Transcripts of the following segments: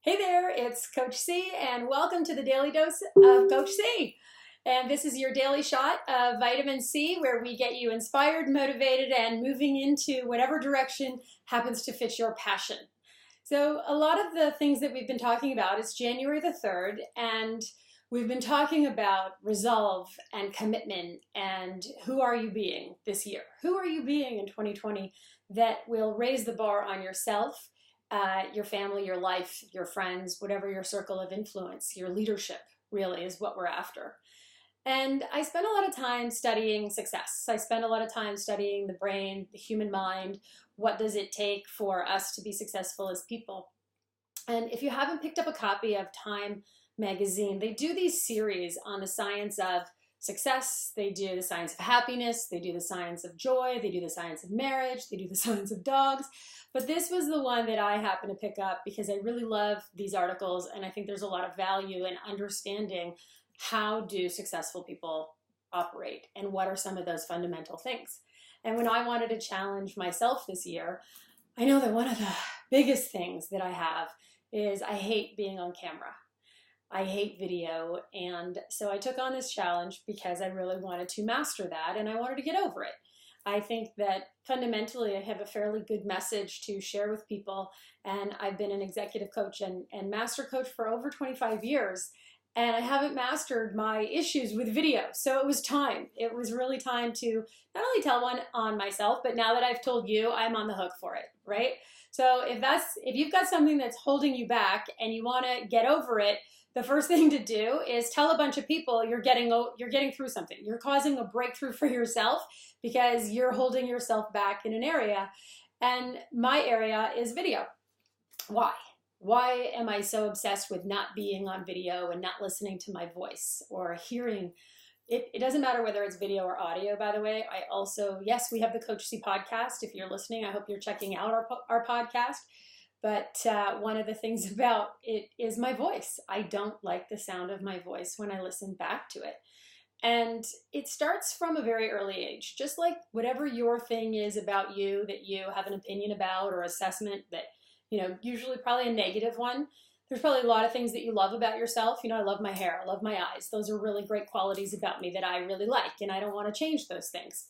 Hey there, it's Coach C, and welcome to the Daily Dose of Coach C. And this is your daily shot of vitamin C, where we get you inspired, motivated, and moving into whatever direction happens to fit your passion. So a lot of the things that we've been talking about, it's January the 3rd, and we've been talking about resolve and commitment and who are you being this year? Who are you being in 2020 that will raise the bar on yourself, your family, your life, your friends, whatever your circle of influence, your leadership really is what we're after. And I spend a lot of time studying success. I spend a lot of time studying the brain, the human mind. What does it take for us to be successful as people? And if you haven't picked up a copy of Time magazine, they do these series on the science of success. They do the science of happiness. They do the science of joy. They do the science of marriage. They do the science of dogs. But this was the one that I happened to pick up because I really love these articles, and I think there's a lot of value in understanding how do successful people operate and what are some of those fundamental things. And when I wanted to challenge myself this year, I know that one of the biggest things that I have is I hate being on camera. I hate video, and so I took on this challenge because I really wanted to master that and I wanted to get over it. I think that fundamentally I have a fairly good message to share with people, and I've been an executive coach and master coach for over 25 years, and I haven't mastered my issues with video. So it was time. It was really time to not only tell one on myself, but now that I've told you, I'm on the hook for it, right? So if you've got something that's holding you back and you want to get over it, the first thing to do is tell a bunch of people you're getting through something. You're causing a breakthrough for yourself because you're holding yourself back in an area. And my area is video. Why? Why am I so obsessed with not being on video and not listening to my voice or hearing? It doesn't matter whether it's video or audio, by the way. I also, yes, we have the CoachC podcast. If you're listening, I hope you're checking out our podcast. But one of the things about it is my voice. I don't like the sound of my voice when I listen back to it. And it starts from a very early age, just like whatever your thing is about you that you have an opinion about or assessment that, usually probably a negative one. There's probably a lot of things that you love about yourself. I love my hair, I love my eyes. Those are really great qualities about me that I really like, and I don't want to change those things.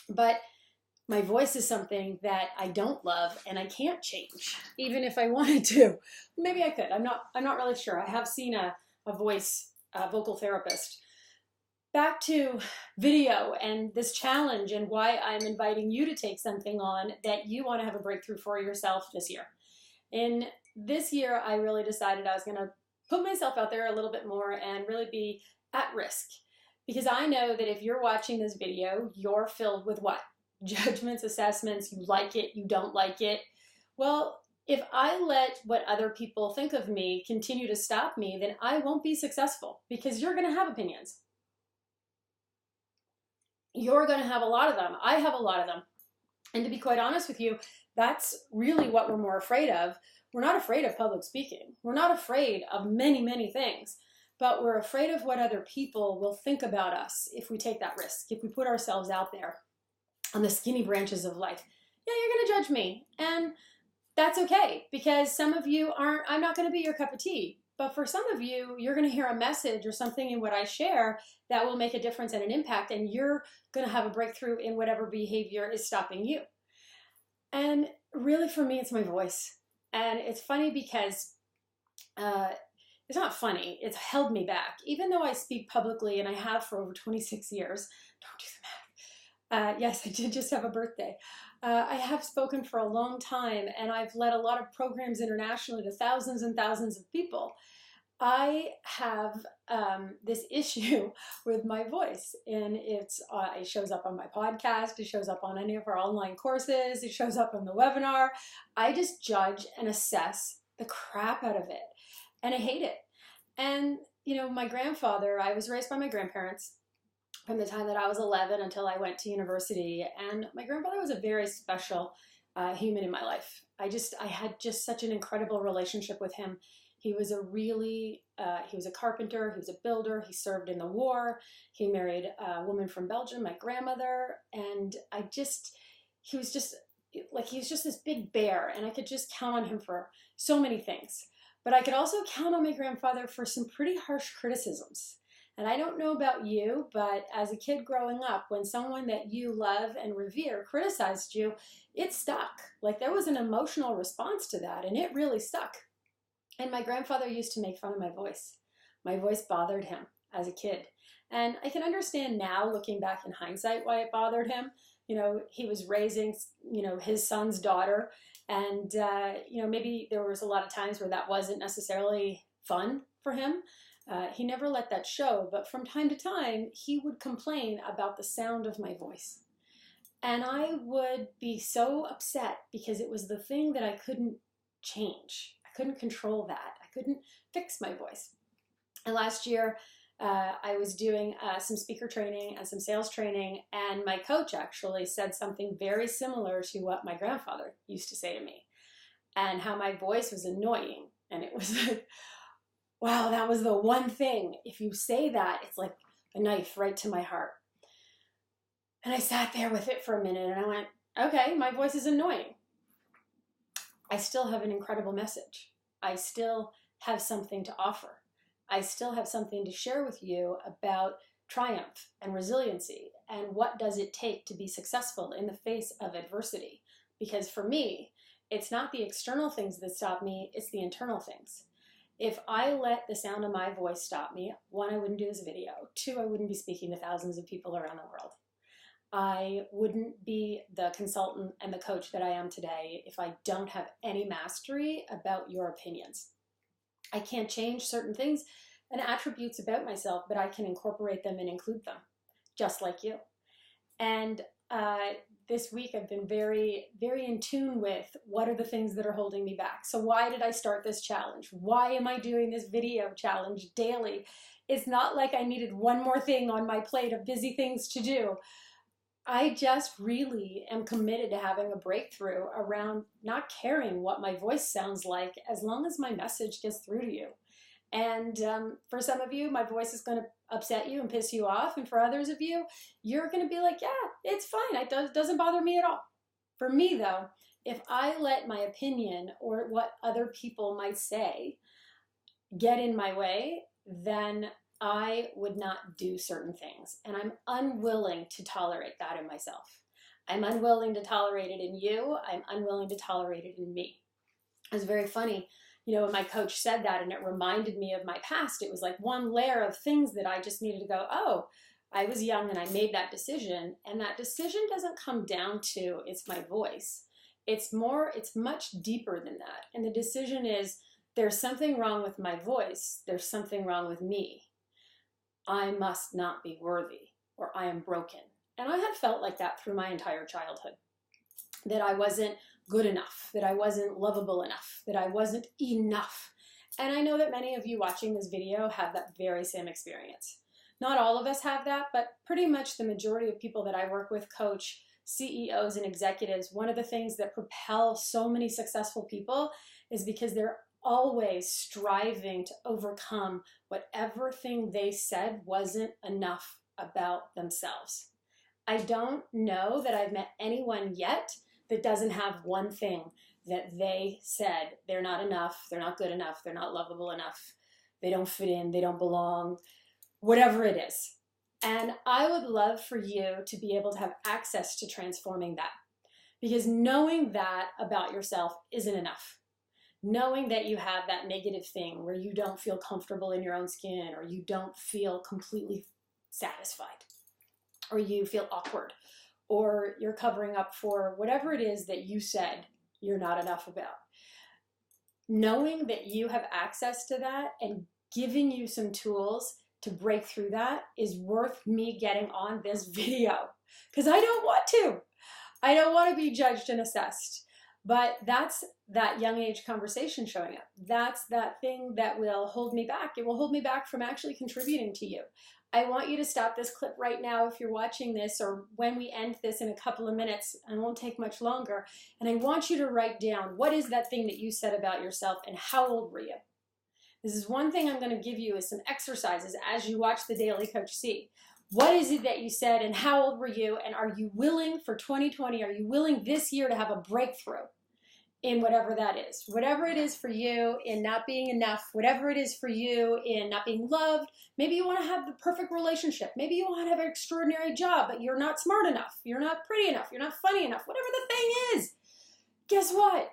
But my voice is something that I don't love and I can't change, even if I wanted to. Maybe I could. I'm not really sure. I have seen a vocal therapist. Back to video and this challenge and why I'm inviting you to take something on that you want to have a breakthrough for yourself this year. In this year, I really decided I was going to put myself out there a little bit more and really be at risk. Because I know that if you're watching this video, you're filled with what? Judgments, assessments, you like it, you don't like it. Well, if I let what other people think of me continue to stop me, then I won't be successful because you're going to have opinions. You're going to have a lot of them. I have a lot of them. And to be quite honest with you, that's really what we're more afraid of. We're not afraid of public speaking. We're not afraid of many, many things, but we're afraid of what other people will think about us if we take that risk, if we put ourselves out there on the skinny branches of life. Yeah, you're going to judge me. And that's okay, because some of you I'm not going to be your cup of tea. But for some of you, you're going to hear a message or something in what I share that will make a difference and an impact, and you're going to have a breakthrough in whatever behavior is stopping you. And really for me, it's my voice. And it's funny because it's not funny. It's held me back. Even though I speak publicly, and I have for over 26 years, don't do the math. Yes, I did just have a birthday. I have spoken for a long time, and I've led a lot of programs internationally to thousands and thousands of people. I have this issue with my voice, and it shows up on my podcast, it shows up on any of our online courses, it shows up on the webinar. I just judge and assess the crap out of it, and I hate it. And, my grandfather, I was raised by my grandparents from the time that I was 11 until I went to university. And my grandfather was a very special human in my life. I had just such an incredible relationship with him. He was he was a carpenter, he was a builder, he served in the war, he married a woman from Belgium, my grandmother, and he was just this big bear, and I could just count on him for so many things. But I could also count on my grandfather for some pretty harsh criticisms. And I don't know about you, but as a kid growing up, when someone that you love and revere criticized you, it stuck. Like there was an emotional response to that, and it really stuck. And my grandfather used to make fun of my voice. My voice bothered him as a kid. And I can understand now, looking back in hindsight, why it bothered him. You know, he was raising, his son's daughter. And, maybe there was a lot of times where that wasn't necessarily fun for him. He never let that show, but from time to time, he would complain about the sound of my voice. And I would be so upset because it was the thing that I couldn't change. I couldn't control that. I couldn't fix my voice. And last year, I was doing some speaker training and some sales training, and my coach actually said something very similar to what my grandfather used to say to me, and how my voice was annoying. And it was like, wow, that was the one thing. If you say that, it's like a knife right to my heart. And I sat there with it for a minute and I went, okay, my voice is annoying. I still have an incredible message. I still have something to offer. I still have something to share with you about triumph and resiliency and what does it take to be successful in the face of adversity. Because for me, it's not the external things that stop me, it's the internal things. If I let the sound of my voice stop me, one, I wouldn't do this video. Two, I wouldn't be speaking to thousands of people around the world. I wouldn't be the consultant and the coach that I am today if I don't have any mastery about your opinions. I can't change certain things and attributes about myself, but I can incorporate them and include them, just like you. And this week I've been very, very in tune with what are the things that are holding me back. So why did I start this challenge? Why am I doing this video challenge daily? It's not like I needed one more thing on my plate of busy things to do. I just really am committed to having a breakthrough around not caring what my voice sounds like as long as my message gets through to you. And for some of you, my voice is going to upset you and piss you off. And for others of you, you're going to be like, yeah, it's fine. It doesn't bother me at all. For me, though, if I let my opinion or what other people might say get in my way, then I would not do certain things. And I'm unwilling to tolerate that in myself. I'm unwilling to tolerate it in you. I'm unwilling to tolerate it in me. It was very funny. When my coach said that and it reminded me of my past, it was like one layer of things that I just needed to go, oh, I was young and I made that decision. And that decision doesn't come down to it's my voice. It's much deeper than that. And the decision is there's something wrong with my voice. There's something wrong with me. I must not be worthy or I am broken. And I had felt like that through my entire childhood, that I wasn't good enough, that I wasn't lovable enough, that I wasn't enough. And I know that many of you watching this video have that very same experience. Not all of us have that, but pretty much the majority of people that I work with, coach, CEOs and executives, one of the things that propel so many successful people is because they're always striving to overcome whatever thing they said wasn't enough about themselves. I don't know that I've met anyone yet that doesn't have one thing that they said they're not enough, they're not good enough, they're not lovable enough, they don't fit in, they don't belong, whatever it is. And I would love for you to be able to have access to transforming that, because knowing that about yourself isn't enough. Knowing that you have that negative thing where you don't feel comfortable in your own skin, or you don't feel completely satisfied, or you feel awkward, or you're covering up for whatever it is that you said you're not enough about. Knowing that you have access to that and giving you some tools to break through that is worth me getting on this video, because I don't want to. I don't want to be judged and assessed. But that's that young age conversation showing up. That's that thing that will hold me back. It will hold me back from actually contributing to you. I want you to stop this clip right now if you're watching this, or when we end this in a couple of minutes, and it won't take much longer. And I want you to write down, what is that thing that you said about yourself and how old were you? This is one thing I'm going to give you is some exercises as you watch the Daily CoachC. What is it that you said and how old were you? And are you willing for 2020, are you willing this year to have a breakthrough? in whatever that is. Whatever it is for you in not being enough, whatever it is for you in not being loved. Maybe you want to have the perfect relationship. Maybe you want to have an extraordinary job, but you're not smart enough. You're not pretty enough. You're not funny enough. Whatever the thing is, guess what?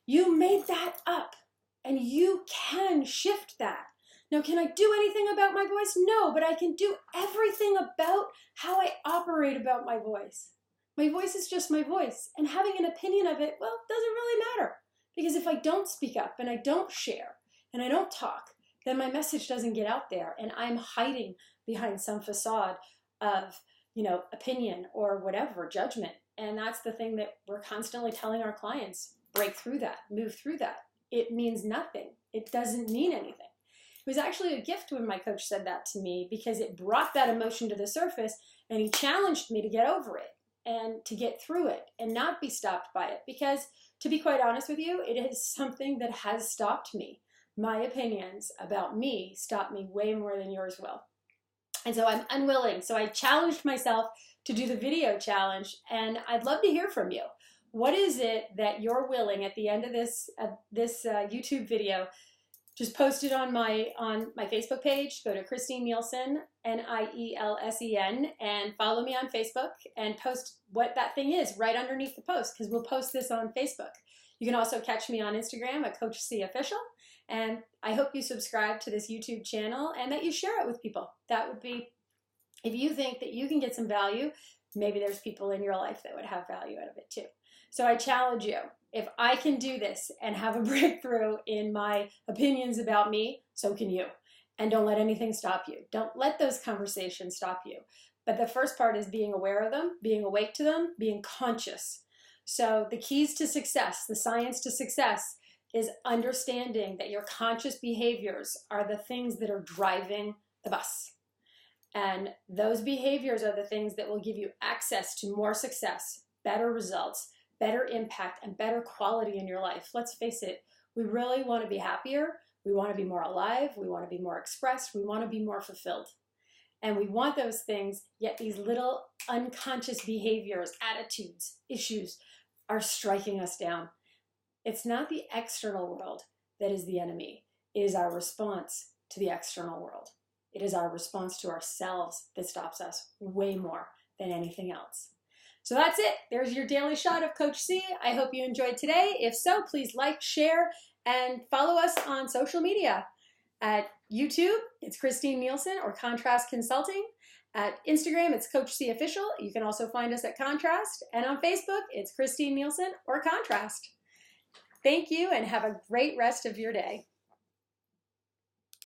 You made that up, and you can shift that. Now, can I do anything about my voice? No, but I can do everything about how I operate about my voice. My voice is just my voice, and having an opinion of it, well, doesn't really matter. Because if I don't speak up and I don't share and I don't talk, then my message doesn't get out there, and I'm hiding behind some facade of, opinion or whatever, judgment. And that's the thing that we're constantly telling our clients, break through that, move through that. It means nothing. It doesn't mean anything. It was actually a gift when my coach said that to me, because it brought that emotion to the surface, and he challenged me to get over it and to get through it and not be stopped by it. Because to be quite honest with you, it is something that has stopped me. My opinions about me stop me way more than yours will. And so I'm unwilling. So I challenged myself to do the video challenge, and I'd love to hear from you. What is it that you're willing at the end of this YouTube video? Just post it on my Facebook page. Go to Christine Nielsen, Nielsen, and follow me on Facebook and post what that thing is right underneath the post, because we'll post this on Facebook. You can also catch me on Instagram at CoachC Official. And I hope you subscribe to this YouTube channel and that you share it with people. That would be, if you think that you can get some value, maybe there's people in your life that would have value out of it too. So I challenge you, if I can do this and have a breakthrough in my opinions about me, so can you. And don't let anything stop you. Don't let those conversations stop you. But the first part is being aware of them, being awake to them, being conscious. So the keys to success, the science to success, is understanding that your conscious behaviors are the things that are driving the bus. And those behaviors are the things that will give you access to more success, better results, better impact, and better quality in your life. Let's face it, we really want to be happier. We want to be more alive. We want to be more expressed. We want to be more fulfilled. And we want those things, yet these little unconscious behaviors, attitudes, issues are striking us down. It's not the external world that is the enemy. It is our response to the external world. It is our response to ourselves that stops us way more than anything else. So that's it. There's your daily shot of Coach C. I hope you enjoyed today. If so, please like, share, and follow us on social media. At YouTube, it's Christine Nielsen or Contrast Consulting. At Instagram, it's CoachC Official. You can also find us at Contrast. And on Facebook, it's Christine Nielsen or Contrast. Thank you, and have a great rest of your day.